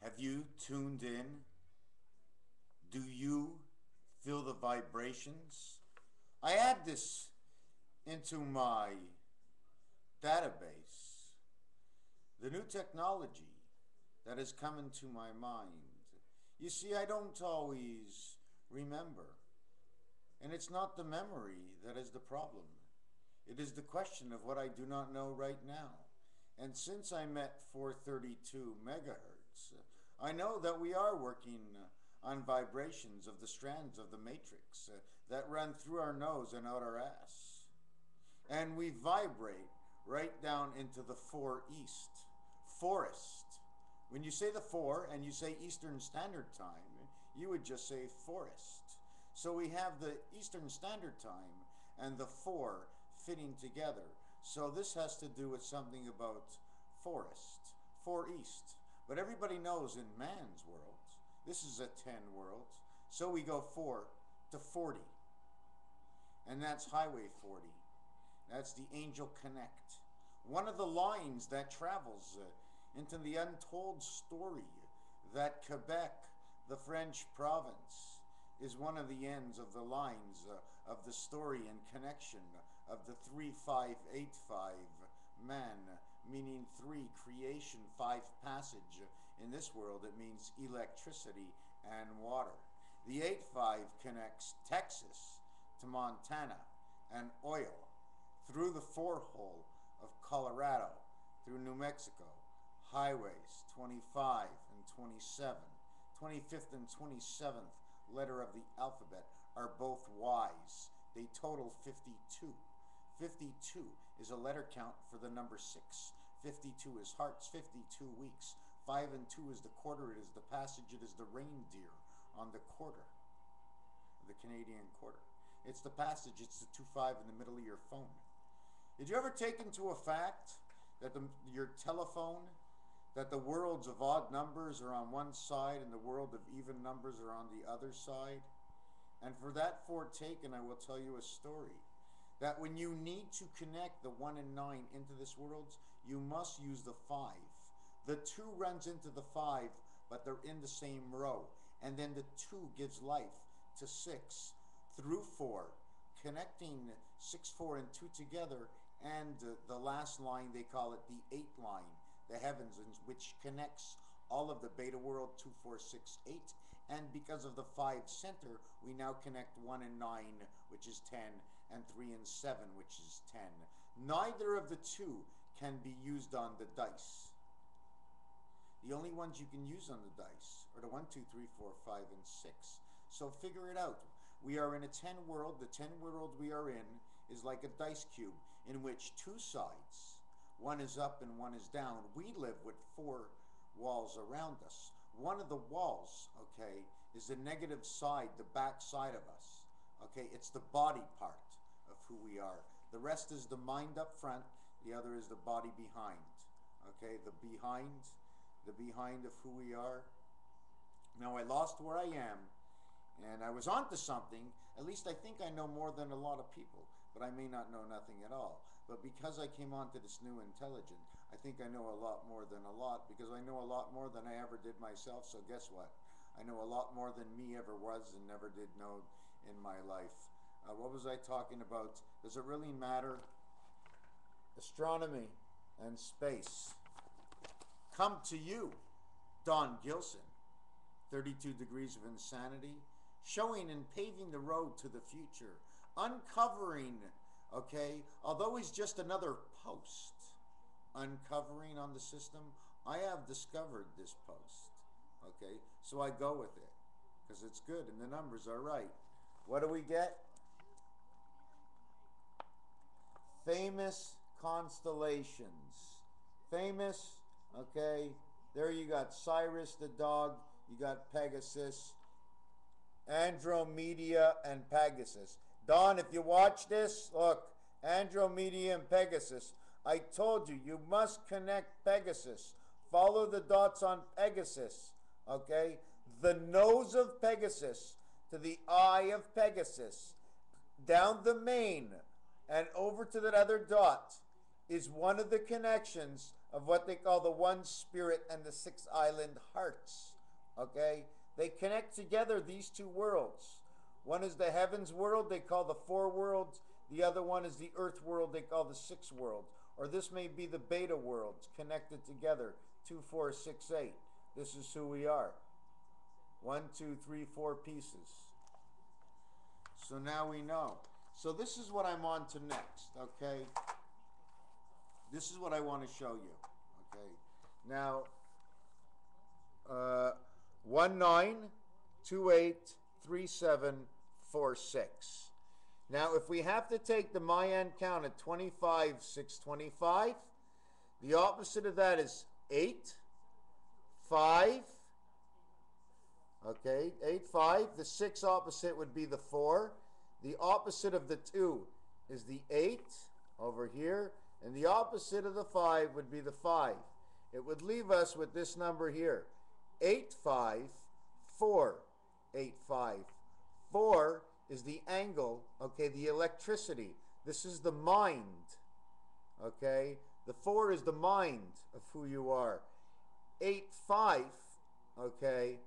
Have you tuned in? Do you feel the vibrations? I add this into my database. The new technology that has come into my mind. You see, I don't always remember. And it's not the memory that is the problem. It is the question of what I do not know right now. And since I'm at 432 megahertz, I know that we are working on vibrations of the strands of the matrix that run through our nose and out our ass. And we vibrate right down into the 4 East, forest. When you say the 4 and you say Eastern Standard Time, you would just say forest. So we have the Eastern Standard Time and the 4 fitting together. So this has to do with something about forest, 4 East. But everybody knows in man's world, this is a 10 world. So we go 4 to 40. And that's Highway 40. That's the Angel Connect. One of the lines that travels into the untold story that Quebec, the French province, is one of the ends of the lines of the story and connection of the 3585 man, meaning 3 creation, 5 passage. In this world it means electricity and water. The 85 connects Texas to Montana and oil through the 4 hole of Colorado, through New Mexico, highways 25 and 27, 25th and 27th letter of the alphabet are both Y's. They total 52. 52 is a letter count for the number 6. 52 is hearts, 52 weeks. 5 and 2 is the quarter, it is the passage, it is the reindeer on the quarter, the Canadian quarter. It's the passage, it's the 2-5 in the middle of your phone. Did you ever take into a fact that your telephone, that the worlds of odd numbers are on one side and the world of even numbers are on the other side? And for that foretaken, I will tell you a story. That when you need to connect the 1 and 9 into this world, you must use the 5. The 2 runs into the 5, but they're in the same row. And then the 2 gives life to 6 through 4, connecting 6, 4, and 2 together. And the last line, they call it the 8 line, the heavens, which connects all of the beta world 2, 4, 6, 8. And because of the 5 center, we now connect 1 and 9, which is 10, and 3 and 7, which is 10. Neither of the 2 can be used on the dice. The only ones you can use on the dice are the 1, 2, 3, 4, 5, and 6. So figure it out. We are in a 10 world. The 10 world we are in is like a dice cube in which 2 sides, one is up and one is down. We live with 4 walls around us. One of the walls, okay, is the negative side, the back side of us. Okay, it's the body part of who we are. The rest is the mind up front. The other is the body behind. Okay, the behind of who we are. Now I lost where I am, and I was onto something. At least I think I know more than a lot of people, but I may not know nothing at all. But because I came onto this new intelligent, I think I know a lot more than a lot, because I know a lot more than I ever did myself. So guess what? I know a lot more than me ever was and never did know in my life. What was I talking about? Does it really matter? Astronomy and space. Come to you, Don Gilson, 32 Degrees of Insanity, showing and paving the road to the future, uncovering, okay, although he's just another post, uncovering on the system, I have discovered this post, okay, so I go with it, because it's good and the numbers are right. What do we get? Famous constellations. Famous. Okay, there you got Cyrus the dog, you got Pegasus, Andromeda, and Pegasus. Don, if you watch this, look, Andromeda and Pegasus. I told you, you must connect Pegasus. Follow the dots on Pegasus, okay? The nose of Pegasus to the eye of Pegasus, down the mane, and over to that other dot. is one of the connections of what they call the one spirit and the six island hearts. Okay? They connect together these two worlds. One is the heavens world, they call the four worlds. The other one is the earth world, they call the six worlds. Or this may be the beta worlds connected together 2, 4, 6, 8. This is who we are. 1, 2, 3, 4 pieces. So now we know. So this is what I'm on to next, okay? This is what I want to show you, okay? Now, 19283746. Now, if we have to take the Mayan count at 25,625, the opposite of that is 8, 5. Okay, 8, 5. The 6 opposite would be the 4. The opposite of the 2 is the 8 over here. And the opposite of the 5 would be the 5. It would leave us with this number here. 8, 5, 4. 8, 5. 4 is the angle, okay, the electricity. This is the mind, okay? The 4 is the mind of who you are. 8, 5, okay,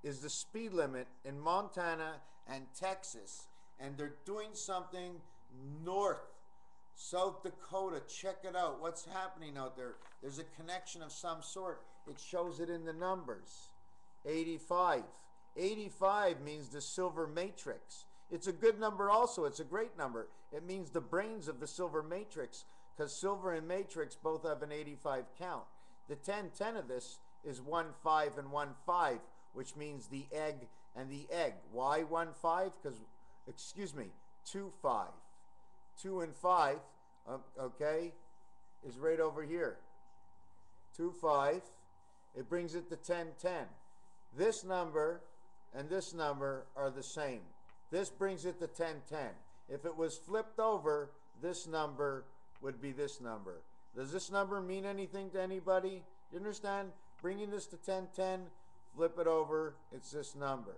is the speed limit in Montana and Texas. And they're doing something north, South Dakota. Check it out. What's happening out there? There's a connection of some sort. It shows it in the numbers. 85. 85 means the silver matrix. It's a good number also. It's a great number. It means the brains of the silver matrix, because silver and matrix both have an 85 count. The 1010 of this is 1, 5, and 1, 5, which means the egg and the egg. Why 1, 5? Because, excuse me, 2, 5. 2 and 5, okay, is right over here. 2, 5. It brings it to 10, 10. This number and this number are the same. This brings it to 10, 10. If it was flipped over, this number would be this number. Does this number mean anything to anybody? You understand? Bringing this to 10, 10, flip it over, it's this number.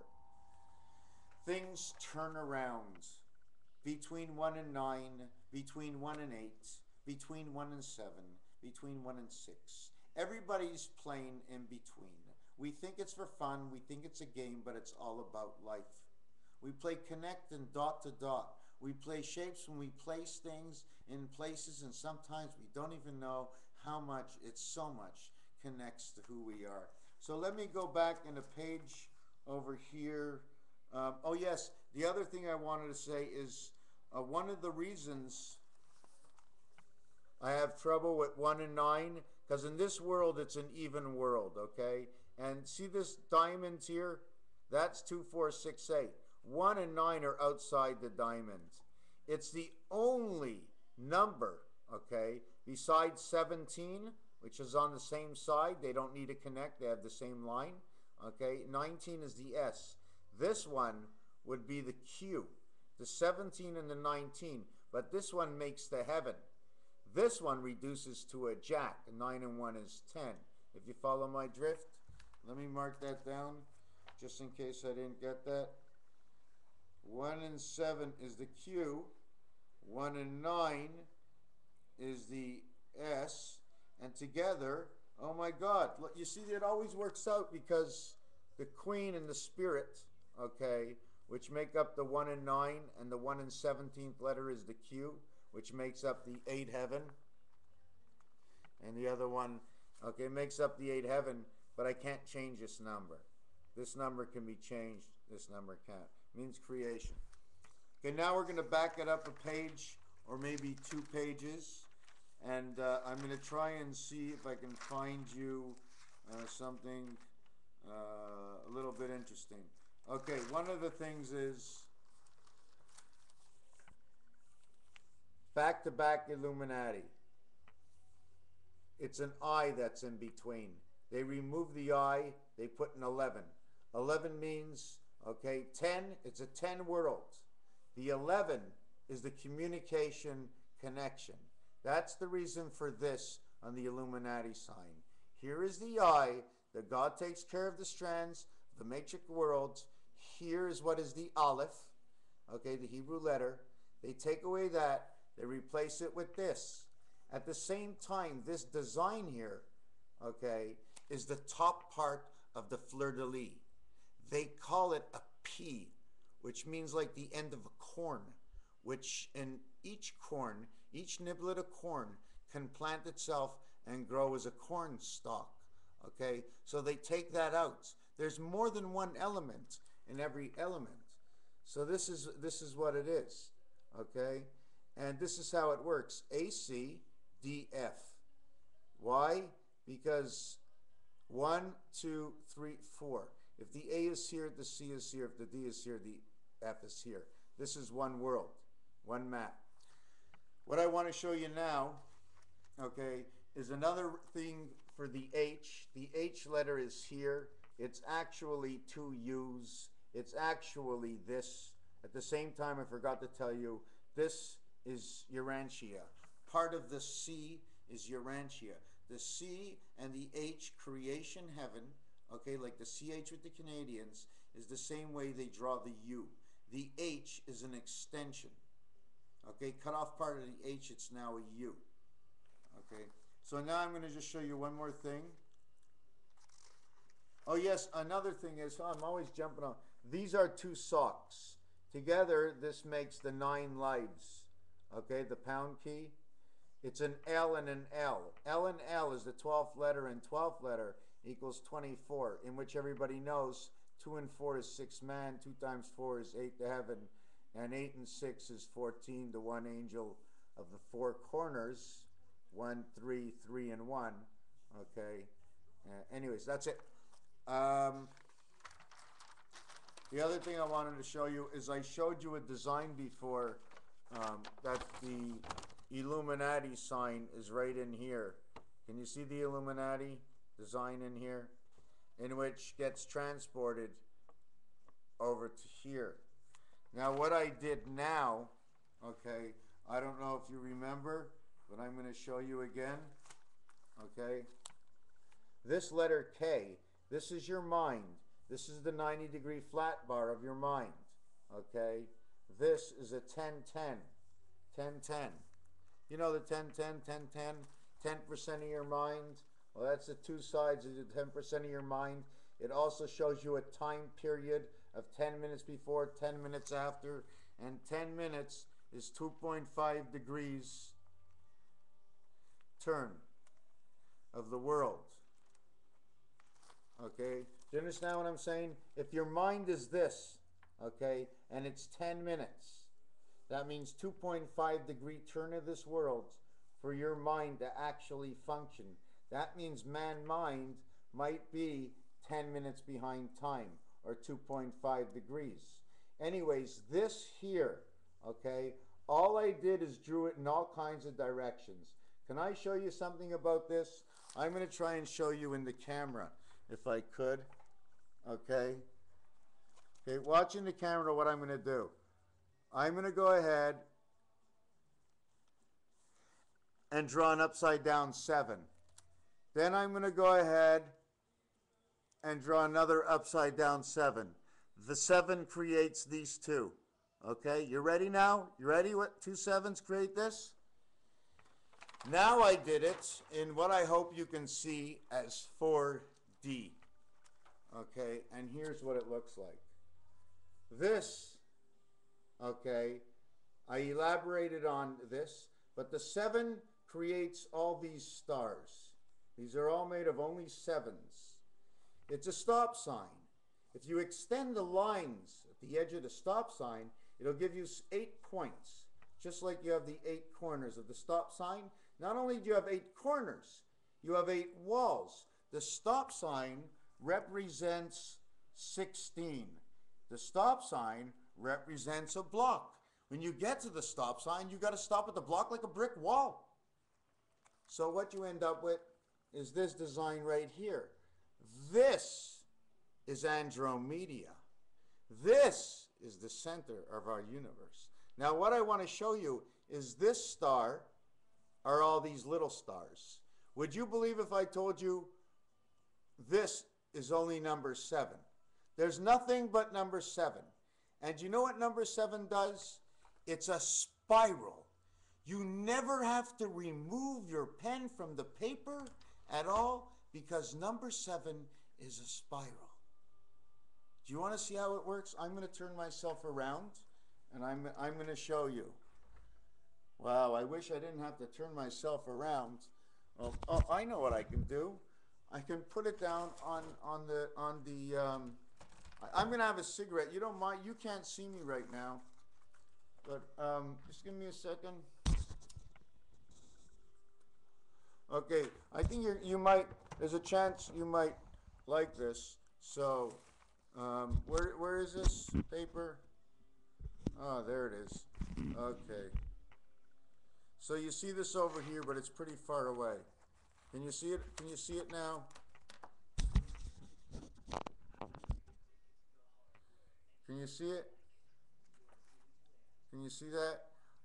Things turn around. Between 1 and 9, between 1 and 8, between 1 and 7, between 1 and 6. Everybody's playing in between. We think it's for fun, we think it's a game, but it's all about life. We play connect and dot to dot. We play shapes when we place things in places, and sometimes we don't even know how much, it's so much, connects to who we are. So let me go back in a page over here. Oh yes, the other thing I wanted to say is one of the reasons I have trouble with 1 and 9, because in this world it's an even world, okay? And see this diamond here? That's 2, 4, 6, 8. 1 and 9 are outside the diamond. It's the only number, okay, besides 17, which is on the same side. They don't need to connect. They have the same line, okay? 19 is the S. This one would be the Q, the 17 and the 19, but this one makes the heaven. This one reduces to a jack. 9 and 1 is 10. If you follow my drift, let me mark that down just in case I didn't get that. 1 and 7 is the Q. 1 and 9 is the S. And together, oh my God, look, you see, it always works out because the Queen and the Spirit, okay, which make up the 1 and 9, and the 1 and 17th letter is the Q, which makes up the 8 heaven. And the other one, okay, makes up the 8 heaven, but I can't change this number. This number can be changed, this number can't. It means creation. Okay, now we're going to back it up a page or maybe 2 pages. And I'm going to try and see if I can find you something a little bit interesting. Okay, one of the things is back-to-back Illuminati. It's an I that's in between. They remove the I, they put an 11. 11 means, okay, 10, it's a 10 world. The 11 is the communication connection. That's the reason for this on the Illuminati sign. Here is the I, that God takes care of the strands, the matrix worlds. Here is what is the Aleph, okay, the Hebrew letter. They take away that, they replace it with this. At the same time, this design here, okay, is the top part of the fleur-de-lis. They call it a pea, which means like the end of a corn, which in each corn, each niblet of corn can plant itself and grow as a corn stalk. Okay, so they take that out. There's more than one element in every element. So this is what it is. Okay, and this is how it works: AC, DF. Why? Because 1, 2, 3, 4. If the A is here, the C is here. If the D is here, the F is here. This is one world, one map. What I want to show you now, okay, is another thing for the H. The H letter is here. It's actually two U's. It's actually this. At the same time, I forgot to tell you, this is Urantia. Part of the C is Urantia. The C and the H, creation heaven, okay, like the CH with the Canadians, is the same way they draw the U. The H is an extension. Okay, cut off part of the H, it's now a U. Okay, so now I'm going to just show you one more thing. Oh yes, another thing is, I'm always jumping on. These are two socks. Together, this makes the 9 lives. Okay, the pound key. It's an L and an L. L and L is the 12th letter, and 12th letter equals 24, in which everybody knows 2 and 4 is 6 man, 2 times 4 is 8 to heaven, and 8 and 6 is 14, the one angel of the 4 corners, 1, 3, 3, and 1. Okay. Anyways, that's it. The other thing I wanted to show you is I showed you a design before that the Illuminati sign is right in here. Can you see the Illuminati design in here? In which gets transported over to here. Now what I did now, okay, I don't know if you remember, but I'm going to show you again. Okay. This letter K, this is your mind. This is the 90-degree flat bar of your mind. Okay. This is a 10-10. 10-10. You know the 10-10, 10-10, 10% of your mind. Well, that's the two sides of the 10% of your mind. It also shows you a time period of 10 minutes before, 10 minutes after, and 10 minutes is 2.5 degrees turn of the world. Okay? Do you understand what I'm saying? If your mind is this, okay, and it's 10 minutes, that means 2.5 degree turn of this world for your mind to actually function. That means man-mind might be 10 minutes behind time, or 2.5 degrees. Anyways, this here, okay, all I did is drew it in all kinds of directions. Can I show you something about this? I'm going to try and show you in the camera, if I could. Okay. Okay, watching the camera, what I'm going to do. I'm going to go ahead and draw an upside down 7. Then I'm going to go ahead and draw another upside down 7. The 7 creates these two. Okay, you ready now? You ready? What 2 7s create this? Now I did it in what I hope you can see as 4D. Okay, and here's what it looks like. This, okay, I elaborated on this, but the 7 creates all these stars. These are all made of only 7s. It's a stop sign. If you extend the lines at the edge of the stop sign, it'll give you 8 points, just like you have the 8 corners of the stop sign. Not only do you have 8 corners, you have 8 walls. The stop sign represents 16. The stop sign represents a block. When you get to the stop sign, you got to stop at the block like a brick wall. So what you end up with is this design right here. This is Andromeda. This is the center of our universe. Now what I want to show you is this star are all these little stars. Would you believe if I told you this is only number 7? There's nothing but number 7. And you know what number 7 does? It's a spiral. You never have to remove your pen from the paper at all because number 7 is a spiral. Do you want to see how it works? I'm going to turn myself around and I'm going to show you. Wow, I wish I didn't have to turn myself around. Well, oh, I know what I can do. I can put it down on the I'm going to have a cigarette. You don't mind, you can't see me right now. But just give me a second. Okay, I think you might, there's a chance you might like this. So, where is this paper? Oh, there it is. Okay. So you see this over here, but it's pretty far away. Can you see it? Can you see it now? Can you see it? Can you see that?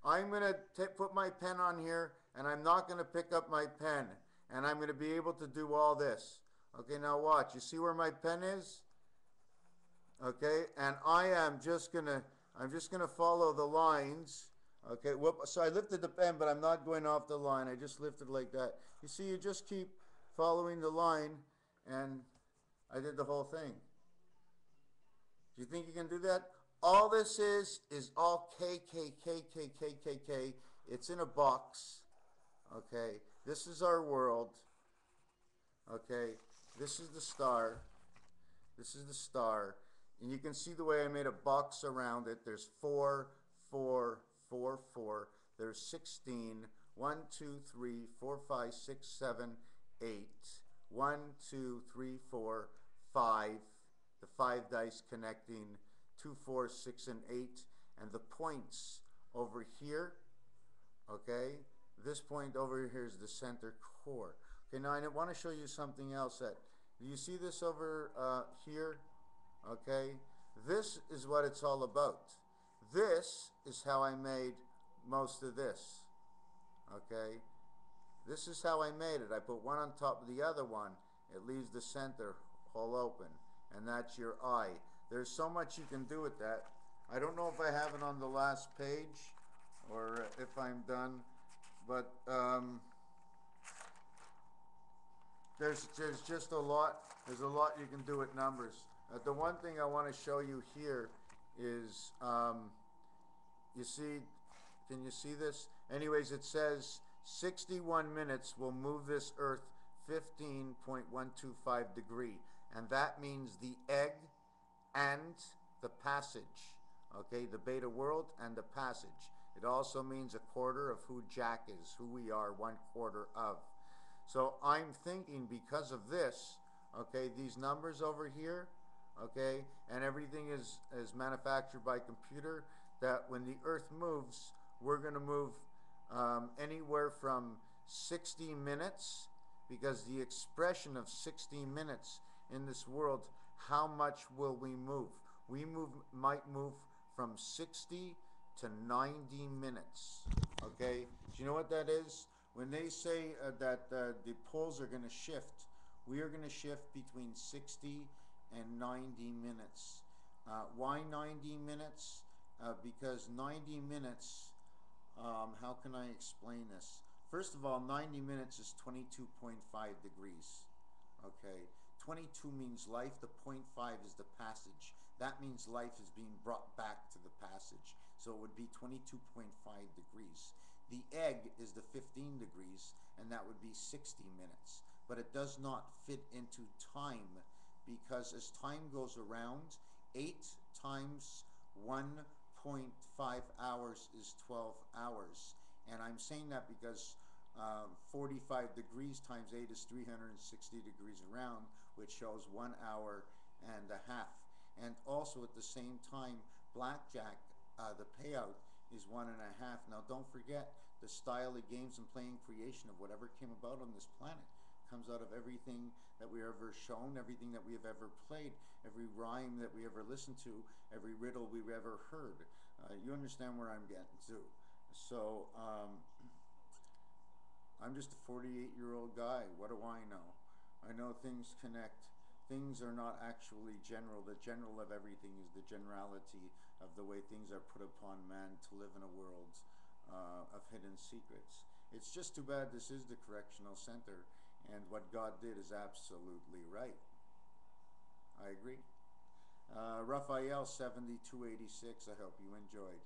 I'm going to put my pen on here, and I'm not going to pick up my pen. And I'm going to be able to do all this. Okay, now watch. You see where my pen is? Okay, and I'm just going to follow the lines. Okay, whoop, so I lifted the pen, but I'm not going off the line. I just lifted like that. You see, you just keep following the line, and I did the whole thing. Do you think you can do that? All this is all K, K, K, K, K, K, K. It's in a box. Okay, this is our world. Okay, this is the star. This is the star. And you can see the way I made a box around it. There's 4, 4, 4, 4. There's 16. 1, 2, 3, 4, 5, 6, 7, 8. 1, 2, 3, 4, 5. The 5 dice connecting 2, 4, 6, and 8. And the points over here, okay? This point over here is the center core. Okay, now I want to show you something else. Do you see this over here? Okay, this is what it's all about. This is how I made most of this. Okay, this is how I made it. I put one on top of the other one. It leaves the center hole open, and that's your eye. There's so much you can do with that. I don't know if I have it on the last page or if I'm done, but there's just a lot. There's a lot you can do with numbers. The one thing I want to show you here is, you see, can you see this? Anyways, it says 61 minutes will move this Earth 15.125 degree, and that means the egg and the passage. Okay, the beta world and the passage. It also means a quarter of who Jack is, who we are 1/4 of. So I'm thinking because of this, okay, these numbers over here, okay, and everything is manufactured by computer, that when the Earth moves, we're going to move anywhere from 60 minutes, because the expression of 60 minutes in this world, how much will we move? We might move from 60 to 90 minutes, okay? Do you know what that is? When they say that the poles are going to shift, we are going to shift between 60 and 90 minutes. Why 90 minutes? Because 90 minutes, how can I explain this? First of all, 90 minutes is 22.5 degrees, okay? 22 means life, the 0.5 is the passage. That means life is being brought back to the passage. So it would be 22.5 degrees. The egg is the 15 degrees, and that would be 60 minutes. But it does not fit into time, because as time goes around, 8 times 1.5 hours is 12 hours. And I'm saying that because 45 degrees times 8 is 360 degrees around, which shows 1 hour and a half. And also at the same time, blackjack, the payout is 1.5. Now don't forget, the style of games and playing creation of whatever came about on this planet comes out of everything that we ever shown, everything that we have ever played, every rhyme that we ever listened to, every riddle we've ever heard. You understand where I'm getting to. So I'm just a 48-year-old guy. What do I know? I know things connect. Things are not actually general. The general of everything is the generality of the way things are put upon man to live in a world of hidden secrets. It's just too bad this is the correctional center, and what God did is absolutely right. I agree. Raphael 7286, I hope you enjoyed.